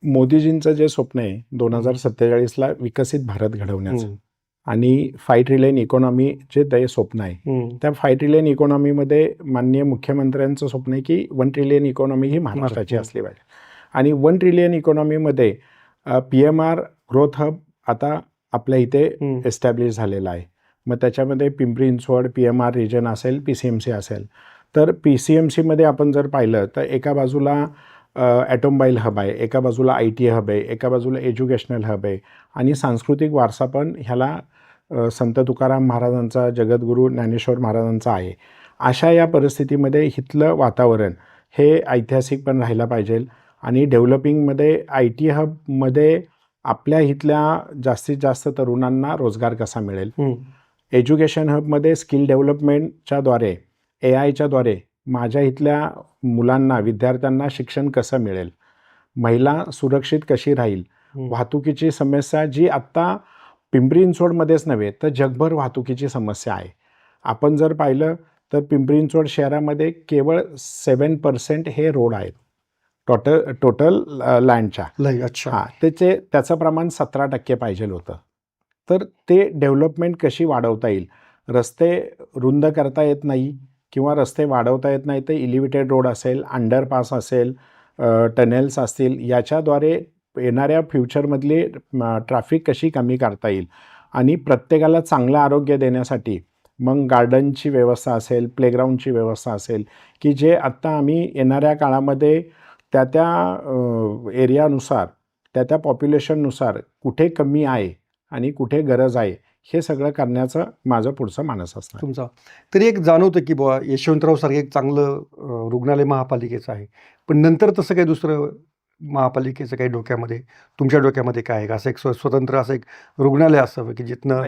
मोदीजींचं जे स्वप्न आहे 2047ला विकसित भारत घडवण्याचं आणि 5 ट्रिलियन इकॉनॉमी जे ते स्वप्न आहे, त्या 5 ट्रिलियन इकॉनॉमीमध्ये माननीय मुख्यमंत्र्यांचं स्वप्न आहे की 1 ट्रिलियन इकॉनॉमी ही महाराष्ट्राची असली पाहिजे. आणि 1 ट्रिलियन इकॉनॉमीमध्ये PMR ग्रोथ हब आता आपल्या इथे एस्टॅब्लिश झालेला आहे. मग त्याच्यामध्ये पिंपरी चिंचवड PMR रिजन असेल, PCMC असेल. तर PCMCमध्ये आपण जर पाहिलं तर एका बाजूला ॲटोमोबाईल हब आहे, एका बाजूला IT हब आहे, एका बाजूला एज्युकेशनल हब आहे आणि सांस्कृतिक वारसा पण ह्याला संत तुकाराम महाराजांचा, जगद्गुरू ज्ञानेश्वर महाराजांचा आहे. अशा या परिस्थितीमध्ये इथलं वातावरण हे ऐतिहासिक पण राहायला पाहिजे आणि डेव्हलपिंगमध्ये IT हबमध्ये आपल्या इथल्या जास्तीत जास्त तरुणांना रोजगार कसा मिळेल, एज्युकेशन हबमध्ये स्किल डेव्हलपमेंटच्याद्वारे AIच्याद्वारे माझ्या इथल्या मुलांना, विद्यार्थ्यांना शिक्षण कसं मिळेल, महिला सुरक्षित कशी राहील, वाहतुकीची समस्या जी आत्ता पिंपरी चिंचवडमध्येच नव्हे तर जगभर वाहतुकीची समस्या आहे. आपण जर पाहिलं तर पिंपरी चिंचवड शहरामध्ये केवळ 7% हे रोड आहेत टोटल लँडच्या. अच्छा. त्याचं प्रमाण 17% पाहिजे होतं. तर ते डेव्हलपमेंट कशी वाढवता येईल, रस्ते रुंद करता येत नाही किंवा रस्ते वाढवता येत नाही तर एलिव्हेटेड रोड असेल, अंडरपास असेल, टनेल्स असतील, याच्याद्वारे येणाऱ्या फ्युचरमधली ट्रॅफिक कशी कमी करता येईल आणि प्रत्येकाला चांगलं आरोग्य देण्यासाठी मग गार्डनची व्यवस्था असेल, प्लेग्राऊंडची व्यवस्था असेल की जे आत्ता आम्ही येणाऱ्या काळामध्ये त्या एरियानुसार, त्या पॉप्युलेशननुसार कुठे कमी आहे आणि कुठे गरज आहे हे सगळं करण्याचं माझं पुढचं मानस असणार. तुमचा तरी एक जाणवतं की बुवा यशवंतराव सारखं एक चांगलं रुग्णालय महापालिकेचं आहे, पण नंतर तसं काही दुसरं महापालिकेचं काही डोक्यामध्ये, तुमच्या डोक्यामध्ये काय आहे का? असं एक स्वतंत्र असं एक रुग्णालय असावं की जिथनं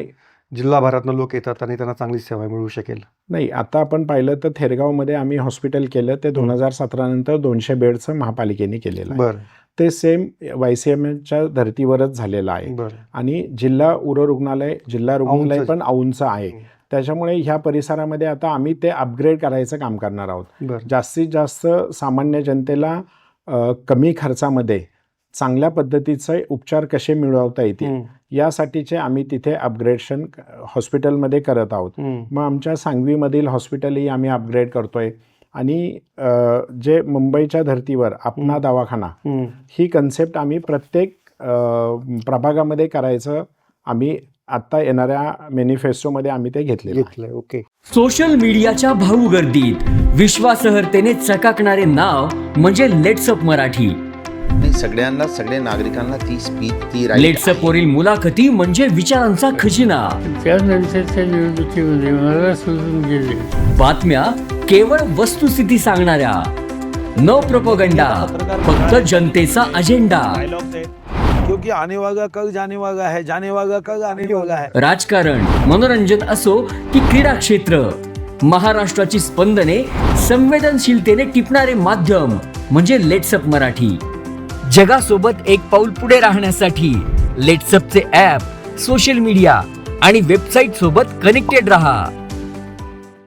जिल्हाभरातनं लोक येतात आणि त्यांना चांगली सेवा मिळू शकेल? नाही, आता आपण पाहिलं तर थेरगावमध्ये आम्ही हॉस्पिटल केलं ते 2017 नंतर 200 बेडचं महापालिकेने केलेलं आहे. बरं. ते सेम YCMच्या धर्तीवरच झालेलं आहे. आणि जिल्हा रुग्णालय, जिल्हा रुग्णालय पण औंधचं आहे. त्याच्यामुळे ह्या परिसरामध्ये आता आम्ही ते अपग्रेड करायचं काम करणार आहोत. जास्तीत जास्त सामान्य जनतेला कमी खर्चामध्ये चांगल्या पद्धतीचे उपचार कसे मिळवता येतील यासाठीचे आम्ही तिथे अपग्रेडेशन हॉस्पिटलमध्ये करत आहोत. मग आमच्या सांगवीमधील हॉस्पिटलही आम्ही अपग्रेड करतोय आणि जे मुंबईच्या धर्तीवर आपणा दवाखाना ही कन्सेप्ट आम्ही प्रत्येक प्रभागामध्ये करायचं आम्ही आता येणाऱ्या मॅनिफेस्टोमध्ये आम्ही ते घेतलंय. ओके. सोशल मीडियाच्या भाऊ गर्दीत विश्वासार्हतेने चकाकणारे नाव म्हणजे लेट्सअप मराठी. सगळ्यांना, सगळ्या नागरिकांना ती स्पीच, ती लेट्सअप वरील मुलाखती म्हणजे विचारांचा खजिना. त्यानंतरच्या निवडणुकीमध्ये मला सोडून गेले. बातम्या केवळ वस्तुस्थिती सांगणाऱ्या, न प्रोपगंडा, फक्त जनतेचा अजेंडा. क्योंकि आने वाला कल जाने वाला है, जाने वाला कल आने वाला है. राजकारण, मनोरंजन असो की क्रीडा क्षेत्र, महाराष्ट्राची स्पंदने संवेदनशीलतेने टिपणारे माध्यम म्हणजे लेट्सअप मराठी. जगासोबत एक पाऊल पुढे राहण्यासाठी लेट्सअपचे ॲप, सोशल मीडिया आणि वेबसाईट सोबत कनेक्टेड रहा.